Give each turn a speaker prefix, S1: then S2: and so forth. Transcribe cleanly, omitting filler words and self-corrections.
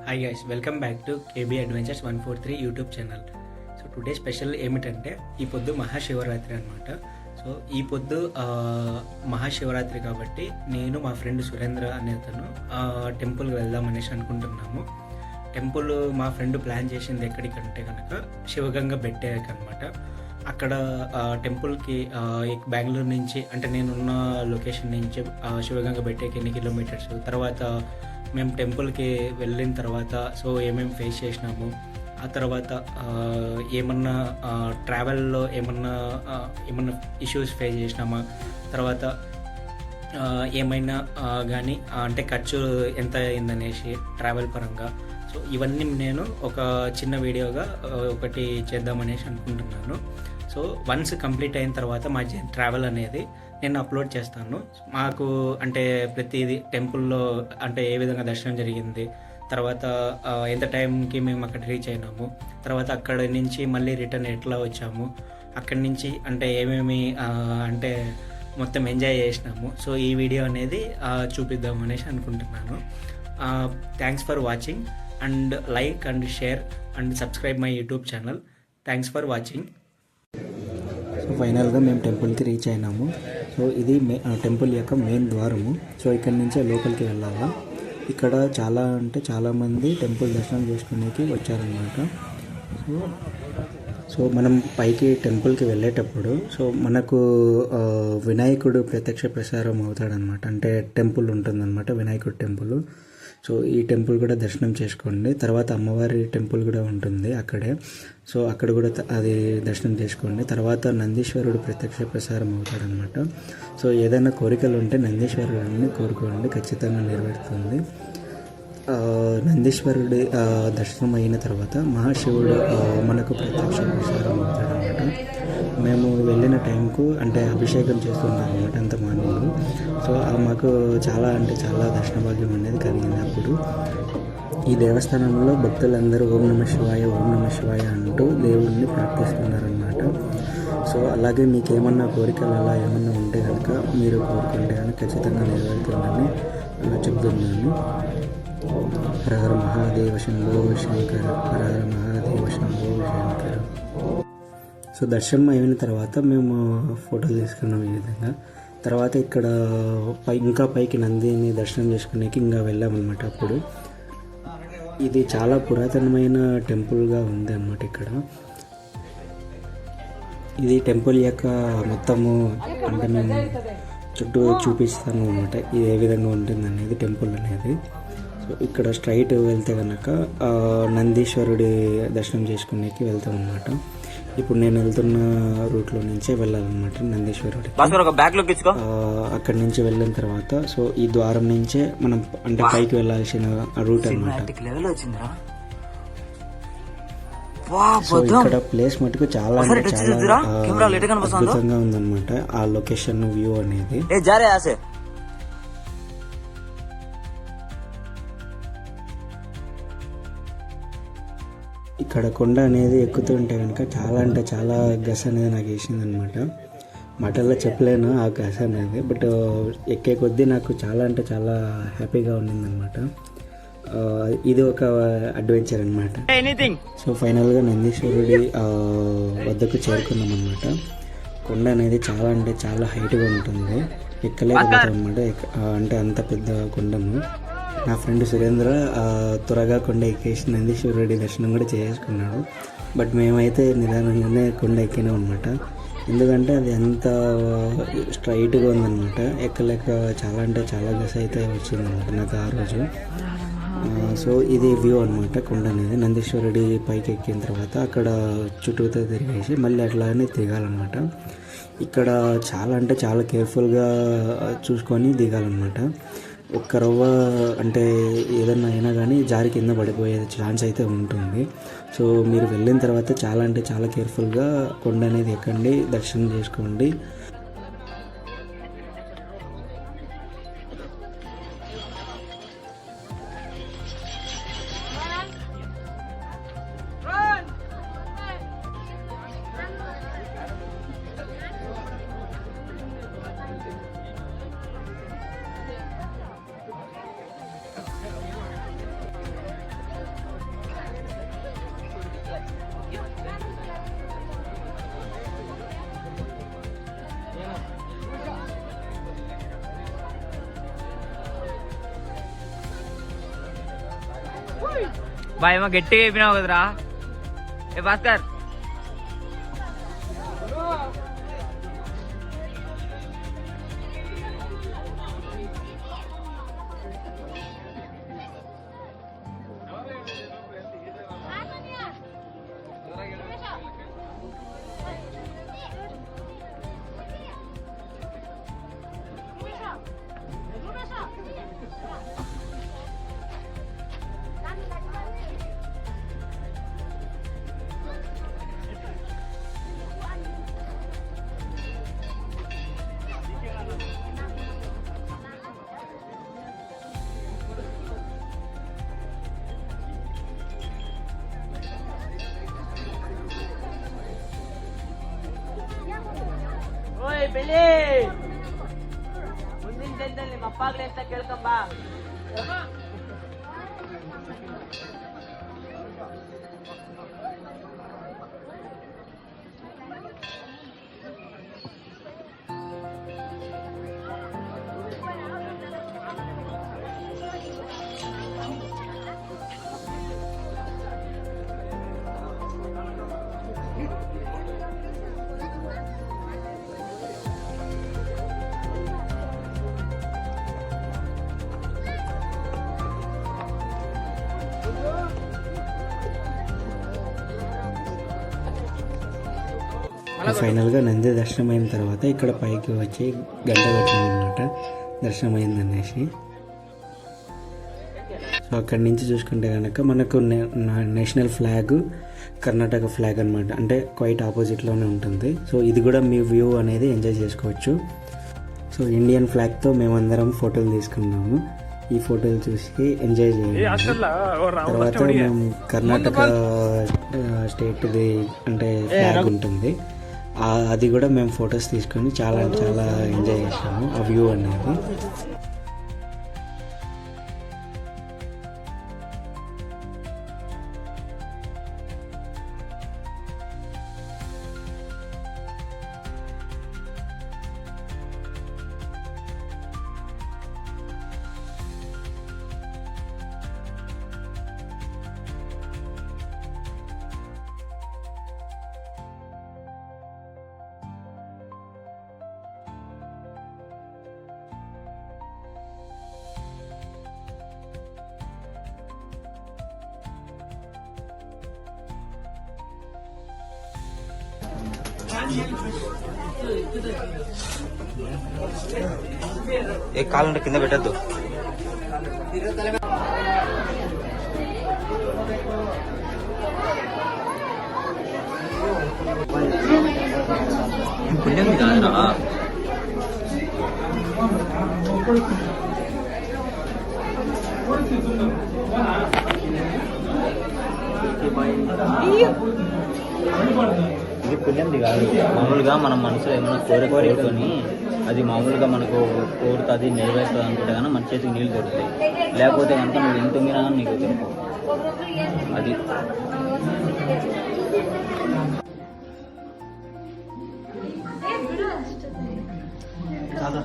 S1: Hi guys, welcome back to KB adventures 143 YouTube channel. So today special ఏమిటంటే ఈ పొద్దు మహాశివరాత్రి అనమాట. సో ఈ పొద్దు మహాశివరాత్రి కాబట్టి నేను మా ఫ్రెండ్ సురేంద్ర అనే అతను టెంపుల్కి వెళ్దాం అనేసి అనుకుంటున్నాము. టెంపుల్ మా ఫ్రెండ్ ప్లాన్ చేసింది ఎక్కడికంటే కనుక శివగంగ బెట్టేక అనమాట. అక్కడ టెంపుల్కి బెంగళూరు నుంచి అంటే నేనున్న లొకేషన్ నుంచి శివగంగ బెట్టేకి ఎన్ని కిలోమీటర్స్, తర్వాత మేము టెంపుల్కి వెళ్ళిన తర్వాత సో ఏమేమి ఫేస్ చేసినాము, ఆ తర్వాత ఏమన్నా ట్రావెల్లో ఏమన్నా ఇష్యూస్ ఫేస్ చేసినామా, తర్వాత ఏమైనా కానీ అంటే ఖర్చు ఎంత అయిందనేసి ట్రావెల్ పరంగా. సో ఇవన్నీ నేను ఒక చిన్న వీడియోగా ఒకటి చేద్దామనేసి అనుకుంటున్నాను. సో వన్స్ కంప్లీట్ అయిన తర్వాత మా ట్రావెల్ అనేది నేను అప్లోడ్ చేస్తాను. మాకు అంటే ప్రతిదీ టెంపుల్లో అంటే ఏ విధంగా దర్శనం జరిగింది, తర్వాత ఎంత టైంకి మేము అక్కడ రీచ్ అయినాము, తర్వాత అక్కడ నుంచి మళ్ళీ రిటర్న్ ఎట్లా వచ్చాము, అక్కడి నుంచి అంటే ఏమేమి అంటే మొత్తం ఎంజాయ్ చేసినాము. సో ఈ వీడియో అనేది చూపిద్దాం అనేసి అనుకుంటున్నాను. Thanks for watching and like and share and subscribe my YouTube channel. Thanks for watching.
S2: So ఫైనల్గా మేము టెంపుల్కి రీచ్ అయినాము. సో ఇది టెంపుల్ యొక్క మెయిన్ ద్వారము. సో ఇక్కడి నుంచే లోపలికి వెళ్ళాలా. ఇక్కడ చాలామంది టెంపుల్ దర్శనం చేసుకునేకి వచ్చారనమాట. సో మనం పైకి టెంపుల్కి వెళ్ళేటప్పుడు సో మనకు వినాయకుడు ప్రత్యక్ష ప్రసారం అవుతాడనమాట. అంటే టెంపుల్ ఉంటుందన్నమాట, వినాయకుడు టెంపుల్. సో ఈ టెంపుల్ కూడా దర్శనం చేసుకోండి. తర్వాత అమ్మవారి టెంపుల్ కూడా ఉంటుంది అక్కడే. సో అక్కడ కూడా అది దర్శనం చేసుకోండి. తర్వాత నందీశ్వరుడు ప్రత్యక్ష ప్రసారం అవుతాడనమాట. సో ఏదైనా కోరికలు ఉంటే నందీశ్వరుడిని కోరుకోండి, ఖచ్చితంగా నెరవేరుతుంది. నందీశ్వరుడి దర్శనం అయిన తర్వాత మహాశివుడు మనకు ప్రత్యక్ష ప్రసారం అవుతాడనమాట. మేము వెళ్ళిన టైంకు అంటే అభిషేకం చేస్తున్నాం అనమాట అంత మార్నింగ్. సో మాకు చాలా దర్శన భాగ్యం అనేది కలిగింది. అప్పుడు ఈ దేవస్థానంలో భక్తులందరూ ఓం నమ శివాయ ఓం నమ శివాయ అంటూ దేవుడిని ప్రార్థిస్తున్నారనమాట. సో అలాగే మీకు ఏమన్నా కోరికలు అలా ఏమన్నా ఉంటే కనుక మీరు కోరుకుంటే కనుక ఖచ్చితంగా నెరవేరుతుందని చెప్తున్నాను. హర హర మహాదేవ శంభో శంకర, హర హర మహాదేవ శంభో శంకర. సో దర్శనం అయిన తర్వాత మేము ఫోటోలు తీసుకున్నాం ఈ విధంగా. తర్వాత ఇక్కడ ఇంకా పైకి నందిని దర్శనం చేసుకునేకి ఇంకా వెళ్ళామన్నమాట. అప్పుడు ఇది చాలా పురాతనమైన టెంపుల్గా ఉంది అన్నమాట. ఇక్కడ ఇది టెంపుల్ యొక్క మొత్తము అంటే మేము చుట్టూ చూపిస్తాము అన్నమాట. ఇది ఏ విధంగా ఉంటుంది అనేది టెంపుల్ అనేది. సో ఇక్కడ స్ట్రైట్ వెళ్తే కనుక నందీశ్వరుడి దర్శనం చేసుకునేకి వెళ్తాం అన్నమాట. ఇప్పుడు నేను వెళ్తున్న రూట్లో నుంచే వెళ్ళాలన్నమాట నందీశ్వరుడికి. అక్కడి నుంచి వెళ్ళిన తర్వాత సో ఈ ద్వారం నుంచే మనం అంటే పైకి వెళ్ళాల్సిన రూట్ అన్నమాట. సో ఇక్కడ ప్లేస్ మటుకు చాలా అద్భుతంగా ఉందన్నమాట. ఆ లొకేషన్ వ్యూ అనేది ఇక్కడ కొండ అనేది ఎక్కుతుంటే కనుక చాలా గస అనేది నాకు వేసింది అనమాట. మాటల్లో చెప్పలేను ఆ గస అనేది. బట్ ఎక్కే కొద్దీ నాకు చాలా హ్యాపీగా ఉండిందనమాట. ఇది ఒక అడ్వెంచర్ అనమాట. సో ఫైనల్గా నందీశ్వరుడి వద్దకు చేరుకున్నాం అనమాట. కొండ అనేది చాలా హైట్గా ఉంటుంది, ఎక్కలేకపోతాం అనమాట. అంటే అంత పెద్ద కొండను నా ఫ్రెండ్ సురేంద్ర త్వరగా కొండ ఎక్కేసి నందీశ్వరుడి దర్శనం కూడా చేసుకున్నాడు. బట్ మేమైతే నిదానంగానే కొండ ఎక్కినాం అనమాట. ఎందుకంటే అది ఎంత స్ట్రైట్గా ఉందన్నమాట. ఎక్కలేక చాలా గస అయితే వచ్చిందన్నమాట నాకు ఆ రోజు. సో ఇది వ్యూ అనమాట కొండ అనేది. నందీశ్వరుడి పైకి ఎక్కిన తర్వాత అక్కడ చుట్టూతో తిరిగేసి మళ్ళీ అట్లానే దిగాలన్నమాట. ఇక్కడ చాలా కేర్ఫుల్గా చూసుకొని దిగాలన్నమాట. ఒక్క రవ్వ అంటే ఏదన్నా అయినా కానీ జారి కింద పడిపోయే ఛాన్స్ అయితే ఉంటుంది. సో మీరు వెళ్ళిన తర్వాత చాలా కేర్ఫుల్గా కొండ అనేది ఎక్కండి, దర్శనం చేసుకోండి.
S3: బాయ్ ఏమో గట్టిగా అయిపోయినావు కదరా. ఏ భాస్కర్ ಬೆಳಿ ಮುಂದಿನ ದಿನದಲ್ಲಿ ನಿಮ್ಮ ಅಪ್ಪಾಗ್ಲಿ ಅಂತ ಕೇಳ್ಕೊಂಬ.
S2: ఫైనల్గా నంది దర్శనం అయిన తర్వాత ఇక్కడ పైకి వచ్చి గంట పెట్టామన్నమాట దర్శనం అయిందనేసి. సో అక్కడి నుంచి చూసుకుంటే కనుక మనకు నేషనల్ ఫ్లాగ్ కర్ణాటక ఫ్లాగ్ అనమాట, అంటే క్వైట్ ఆపోజిట్లోనే ఉంటుంది. సో ఇది కూడా మీ వ్యూ అనేది ఎంజాయ్ చేసుకోవచ్చు. సో ఇండియన్ ఫ్లాగ్తో మేమందరం ఫోటోలు తీసుకున్నాము. ఈ ఫోటోలు చూసి ఎంజాయ్ చేయాలి. తర్వాత మేము కర్ణాటక స్టేట్ది అంటే ఫ్లాగ్ ఉంటుంది, అది కూడా మేము ఫొటోస్ తీసుకొని చాలా చాలా ఎంజాయ్ చేసాము ఆ వ్యూ అనేది.
S3: ఏ కాలు కింద పెట్టద్దు. పుణ్యం కాదురా. ఇది పుణ్యంది కాదు. మామూలుగా మనం మనసులో ఏమైనా కోరుకొని అది మామూలుగా మనకు కోరిక అది నెరవేరుతుంది అనుకుంటే కనుక మన చేతికి నీళ్ళు దొరుకుతాయి. లేకపోతే కనుక నువ్వు ఎంత మీనా నీకు దొరకవు. అది కాదా